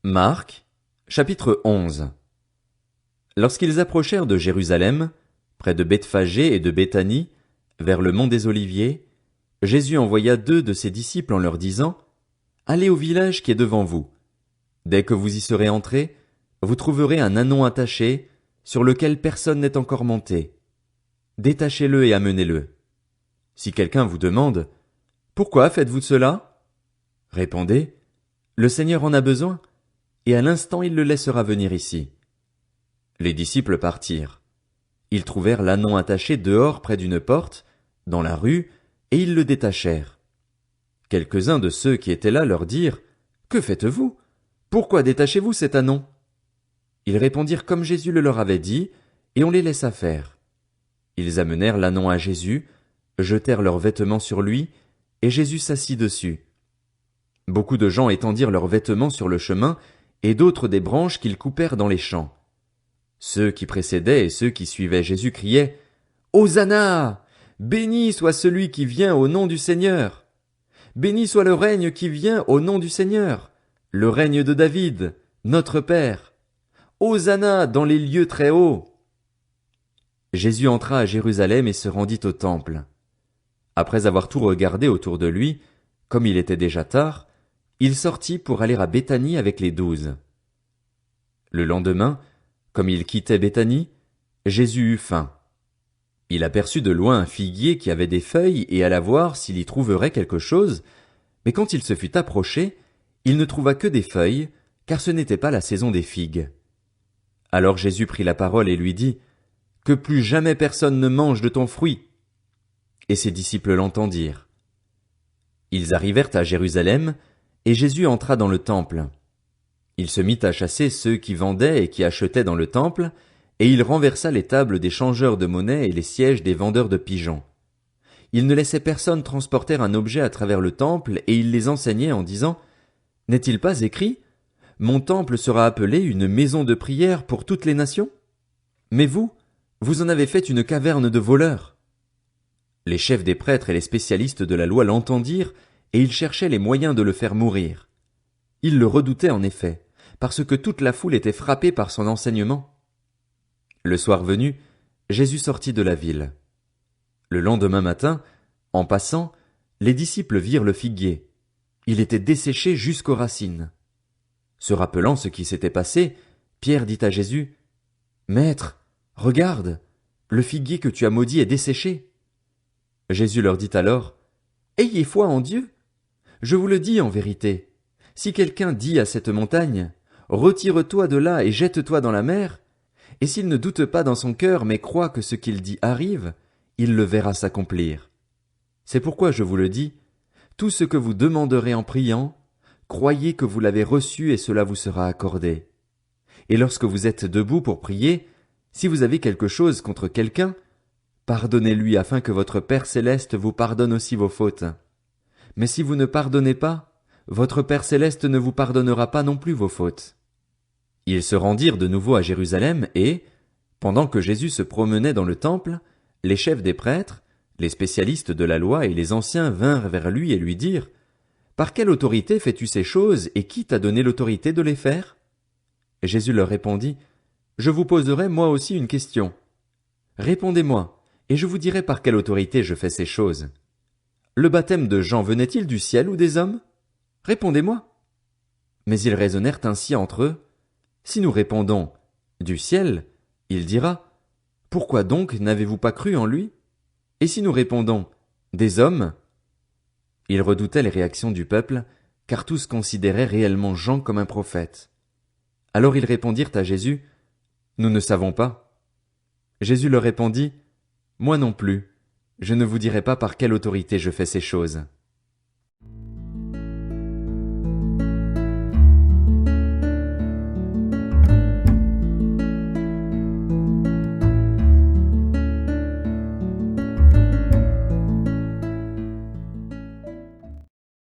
Marc, chapitre 11. Lorsqu'ils approchèrent de Jérusalem, près de Bethphagée et de Béthanie, vers le mont des Oliviers, Jésus envoya 2 de ses disciples en leur disant: Allez au village qui est devant vous. Dès que vous y serez entrés, vous trouverez un ânon attaché, sur lequel personne n'est encore monté. Détachez-le et amenez-le. Si quelqu'un vous demande: Pourquoi faites-vous cela? Répondez: Le Seigneur en a besoin, et à l'instant il le laissera venir ici. Les disciples partirent. Ils trouvèrent l'ânon attaché dehors près d'une porte, dans la rue, et ils le détachèrent. Quelques-uns de ceux qui étaient là leur dirent: Que faites-vous? Pourquoi détachez-vous cet ânon? Ils répondirent comme Jésus le leur avait dit, et on les laissa faire. Ils amenèrent l'ânon à Jésus, jetèrent leurs vêtements sur lui, et Jésus s'assit dessus. Beaucoup de gens étendirent leurs vêtements sur le chemin, et d'autres des branches qu'ils coupèrent dans les champs. Ceux qui précédaient et ceux qui suivaient Jésus criaient: Hosanna! Béni soit celui qui vient au nom du Seigneur! Béni soit le règne qui vient au nom du Seigneur, le règne de David, notre Père. Hosanna dans les lieux très hauts! Jésus entra à Jérusalem et se rendit au temple. Après avoir tout regardé autour de lui, comme il était déjà tard, il sortit pour aller à Béthanie avec les 12. Le lendemain, comme il quittait Béthanie, Jésus eut faim. Il aperçut de loin un figuier qui avait des feuilles et alla voir s'il y trouverait quelque chose, mais quand il se fut approché, il ne trouva que des feuilles, car ce n'était pas la saison des figues. Alors Jésus prit la parole et lui dit: Que plus jamais personne ne mange de ton fruit. Et ses disciples l'entendirent. Ils arrivèrent à Jérusalem, et Jésus entra dans le temple. Il se mit à chasser ceux qui vendaient et qui achetaient dans le temple, et il renversa les tables des changeurs de monnaie et les sièges des vendeurs de pigeons. Il ne laissait personne transporter un objet à travers le temple, et il les enseignait en disant: N'est-il pas écrit: Mon temple sera appelé une maison de prière pour toutes les nations? Mais vous en avez fait une caverne de voleurs. Les chefs des prêtres et les spécialistes de la loi l'entendirent, et ils cherchaient les moyens de le faire mourir. Ils le redoutaient en effet, parce que toute la foule était frappée par son enseignement. Le soir venu, Jésus sortit de la ville. Le lendemain matin, en passant, les disciples virent le figuier. Il était desséché jusqu'aux racines. Se rappelant ce qui s'était passé, Pierre dit à Jésus: Maître, regarde, le figuier que tu as maudit est desséché. Jésus leur dit alors: Ayez foi en Dieu. Je vous le dis en vérité, si quelqu'un dit à cette montagne: Retire-toi de là et jette-toi dans la mer, et s'il ne doute pas dans son cœur mais croit que ce qu'il dit arrive, il le verra s'accomplir. C'est pourquoi je vous le dis, tout ce que vous demanderez en priant, croyez que vous l'avez reçu et cela vous sera accordé. Et lorsque vous êtes debout pour prier, si vous avez quelque chose contre quelqu'un, pardonnez-lui afin que votre Père céleste vous pardonne aussi vos fautes. Mais si vous ne pardonnez pas, votre Père céleste ne vous pardonnera pas non plus vos fautes. Ils se rendirent de nouveau à Jérusalem et, pendant que Jésus se promenait dans le temple, les chefs des prêtres, les spécialistes de la loi et les anciens vinrent vers lui et lui dirent: Par quelle autorité fais-tu ces choses et qui t'a donné l'autorité de les faire? Jésus leur répondit: Je vous poserai moi aussi une question. Répondez-moi, et je vous dirai par quelle autorité je fais ces choses. Le baptême de Jean venait-il du ciel ou des hommes? Répondez-moi. Mais ils raisonnèrent ainsi entre eux: Si nous répondons du ciel, il dira: Pourquoi donc n'avez-vous pas cru en lui? Et si nous répondons des hommes? Ils redoutaient les réactions du peuple, car tous considéraient réellement Jean comme un prophète. Alors ils répondirent à Jésus: Nous ne savons pas. Jésus leur répondit: Moi non plus, je ne vous dirai pas par quelle autorité je fais ces choses.